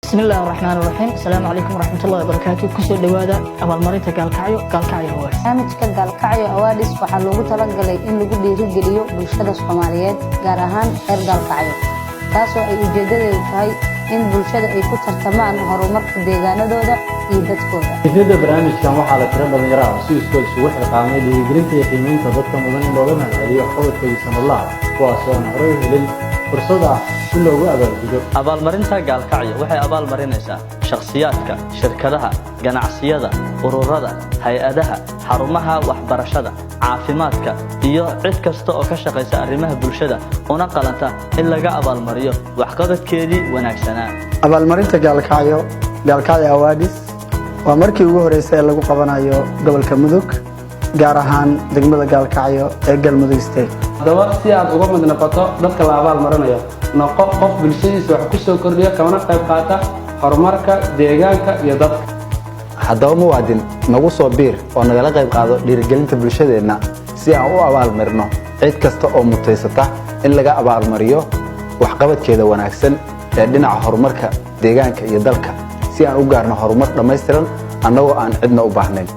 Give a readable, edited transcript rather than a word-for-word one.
بسم الله الرحمن الرحيم. السلام عليكم ورحمة الله وبركاته. كسر دوادا أول مرة قالكعيو أوادس. برنامج قالكعيو أوادس waxaa loogu talagalay in lagu dhiirigeliyo bulshada Soomaaliyeed gaar ahaan reer Gaalkacyo taasoo ay ujeedadeedu tahay in bulshada ay ku tartamaan horumarka deegaanadooda iyo dadkooda. Ujeedada barnaamijkan waxaa la tirin dhalinyarada si iskool isugu xilqaamay dhiirigelinta iyo qiimeynta dadka mudan in looga mahadceliyo waxqabadkooda sanadlaha kuwaas oo aan horey u helin fursad ah in loogu abaalgudo. abaalmarinta gaalkacyo waxay abaalmarinaysaa shakhsiyaadka, shirkadaha, ganacsiyada, ururada, hay'adaha, xarumaha waxbarashada, caafimaadka iyo cid kasta oo ka shaqeysa arrimaha bulshada una qalanta in laga abaalmariyo waxqabadkeedii wanaagsanaa. abaalmarinta gaalkacyo awaadis waa markii ugu horeysay ee lagu qabanayo gobolka Mudug gaar ahaan degmada Gaalkacyo ee Galmudug State. Haddaba si aad uga mid noqoto dadka la abaalmarinayo noqo qof bulshadiisa wax ku soo kordhiya kana qayb qaata horumarka deegaanka iyo dadka. haddaba muwaadin nagu soo biir oo nagala qayb qaado dhiirigelinta bulshadeena si aan u abaalmarino cid kasta oo mutaysata in laga abaalmariyo waxqabadkeeda wanaagsan ee dhinaca horumarka deegaanka iyo dalka si aan u gaarno horumar dhameystiran annagoo aan cidna u baahnayn.